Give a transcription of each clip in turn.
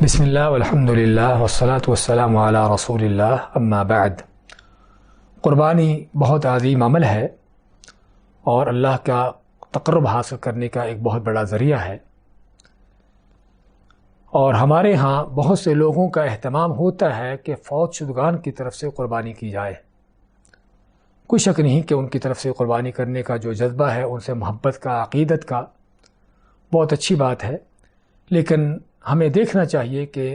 بسم اللہ والحمد للہ والصلاة والسلام علی رسول اللہ اما بعد۔ قربانی بہت عظیم عمل ہے اور اللہ کا تقرب حاصل کرنے کا ایک بہت بڑا ذریعہ ہے، اور ہمارے ہاں بہت سے لوگوں کا اہتمام ہوتا ہے کہ فوت شدگان کی طرف سے قربانی کی جائے۔ کوئی شک نہیں کہ ان کی طرف سے قربانی کرنے کا جو جذبہ ہے، ان سے محبت کا، عقیدت کا، بہت اچھی بات ہے، لیکن ہمیں دیکھنا چاہیے کہ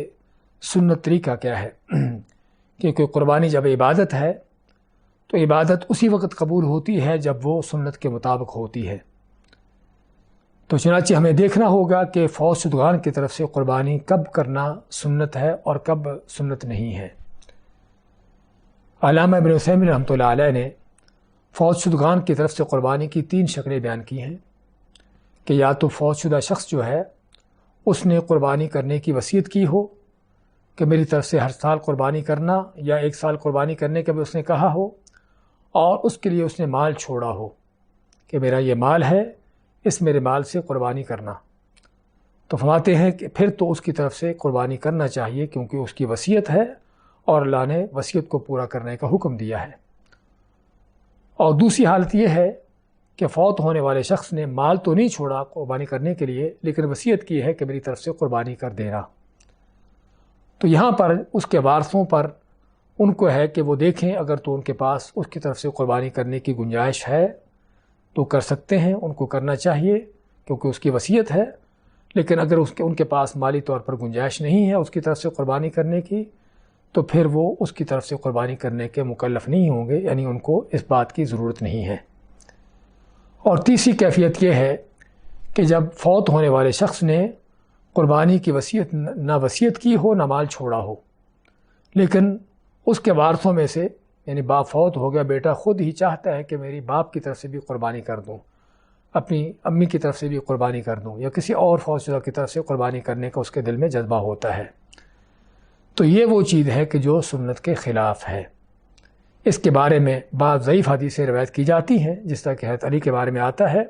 سنت طریقہ کیا ہے، کیونکہ قربانی جب عبادت ہے تو عبادت اسی وقت قبول ہوتی ہے جب وہ سنت کے مطابق ہوتی ہے۔ تو چنانچہ ہمیں دیکھنا ہوگا کہ فوت شدگان کی طرف سے قربانی کب کرنا سنت ہے اور کب سنت نہیں ہے۔ علامہ ابن عثیمین رحمۃ اللہ علیہ نے فوت شدگان کی طرف سے قربانی کی 3 شکلیں بیان کی ہیں کہ یا تو فوت شدہ شخص جو ہے اس نے قربانی کرنے کی وصیت کی ہو کہ میری طرف سے ہر سال قربانی کرنا، یا 1 سال قربانی کرنے کے بھی اس نے کہا ہو، اور اس کے لیے اس نے مال چھوڑا ہو کہ میرا یہ مال ہے، اس میرے مال سے قربانی کرنا، تو فرماتے ہیں کہ پھر تو اس کی طرف سے قربانی کرنا چاہیے، کیونکہ اس کی وصیت ہے اور اللہ نے وصیت کو پورا کرنے کا حکم دیا ہے۔ اور دوسری حالت یہ ہے کہ فوت ہونے والے شخص نے مال تو نہیں چھوڑا قربانی کرنے کے لیے، لیکن وصیت کی ہے کہ میری طرف سے قربانی کر دینا، تو یہاں پر اس کے وارثوں پر ان کو ہے کہ وہ دیکھیں اگر تو ان کے پاس اس کی طرف سے قربانی کرنے کی گنجائش ہے تو کر سکتے ہیں، ان کو کرنا چاہیے کیونکہ اس کی وصیت ہے، لیکن اگر ان کے پاس مالی طور پر گنجائش نہیں ہے اس کی طرف سے قربانی کرنے کی، تو پھر وہ اس کی طرف سے قربانی کرنے کے مکلف نہیں ہوں گے، یعنی ان کو اس بات کی ضرورت نہیں ہے۔ اور تیسری کیفیت یہ ہے کہ جب فوت ہونے والے شخص نے قربانی کی وصیت نہ وصیت کی ہو نہ مال چھوڑا ہو، لیکن اس کے وارثوں میں سے، یعنی باپ فوت ہو گیا، بیٹا خود ہی چاہتا ہے کہ میری باپ کی طرف سے بھی قربانی کر دوں، اپنی امی کی طرف سے بھی قربانی کر دوں، یا کسی اور فوت شدہ کی طرف سے قربانی کرنے کا اس کے دل میں جذبہ ہوتا ہے، تو یہ وہ چیز ہے کہ جو سنت کے خلاف ہے۔ اس کے بارے میں بعض ضعیف حدیثیں روایت کی جاتی ہیں، جس طرح کہ حضرت علی کے بارے میں آتا ہے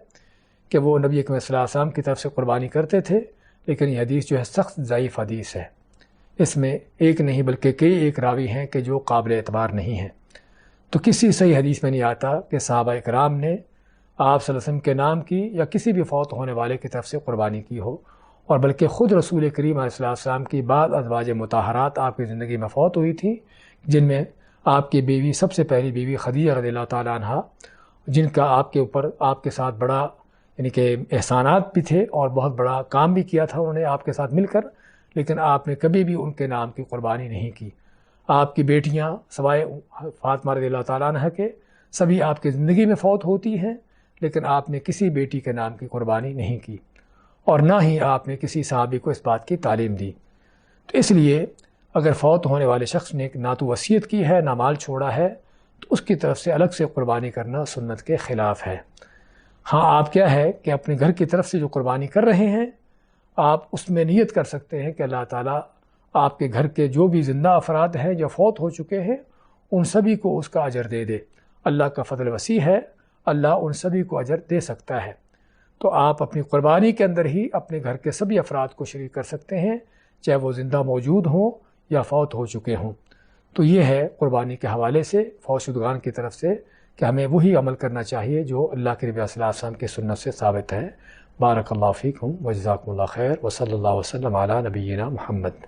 کہ وہ نبی اکرم صلی اللہ علیہ وسلم کی طرف سے قربانی کرتے تھے، لیکن یہ حدیث جو ہے سخت ضعیف حدیث ہے، اس میں ایک نہیں بلکہ کئی ایک راوی ہیں کہ جو قابل اعتبار نہیں ہیں۔ تو کسی صحیح حدیث میں نہیں آتا کہ صحابہ اکرام نے آپ صلی اللہ علیہ وسلم کے نام کی یا کسی بھی فوت ہونے والے کی طرف سے قربانی کی ہو، اور بلکہ خود رسول کریم علیہ السلام کی بعض ازواج مطہرات آپ کی زندگی میں فوت ہوئی تھیں، جن میں آپ کی بیوی، سب سے پہلی بیوی خدیجہ رضی اللہ تعالیٰ عنہ، جن کا آپ کے اوپر، آپ کے ساتھ بڑا یعنی کہ احسانات بھی تھے اور بہت بڑا کام بھی کیا تھا انہوں نے آپ کے ساتھ مل کر، لیکن آپ نے کبھی بھی ان کے نام کی قربانی نہیں کی۔ آپ کی بیٹیاں سوائے فاطمہ رضی اللہ تعالیٰ عنہ کے سبھی آپ کی زندگی میں فوت ہوتی ہیں، لیکن آپ نے کسی بیٹی کے نام کی قربانی نہیں کی، اور نہ ہی آپ نے کسی صحابی کو اس بات کی تعلیم دی۔ تو اس لیے اگر فوت ہونے والے شخص نے نہ تو وصیت کی ہے نہ مال چھوڑا ہے، تو اس کی طرف سے الگ سے قربانی کرنا سنت کے خلاف ہے۔ ہاں، آپ کیا ہے کہ اپنے گھر کی طرف سے جو قربانی کر رہے ہیں، آپ اس میں نیت کر سکتے ہیں کہ اللہ تعالیٰ آپ کے گھر کے جو بھی زندہ افراد ہیں جو فوت ہو چکے ہیں، ان سبھی کو اس کا اجر دے دے۔ اللہ کا فضل وسیع ہے، اللہ ان سبھی کو اجر دے سکتا ہے، تو آپ اپنی قربانی کے اندر ہی اپنے گھر کے سبھی افراد کو شریک کر سکتے ہیں، چاہے وہ زندہ موجود ہوں یا فوت ہو چکے ہوں۔ تو یہ ہے قربانی کے حوالے سے فوت شدگان کی طرف سے کہ ہمیں وہی عمل کرنا چاہیے جو اللہ کے نبی صلی اللہ علیہ وسلم کی سنت سے ثابت ہے۔ بارک اللہ فیکم و جزاکم اللہ خیر، و صلی اللہ وسلم علی نبینا محمد۔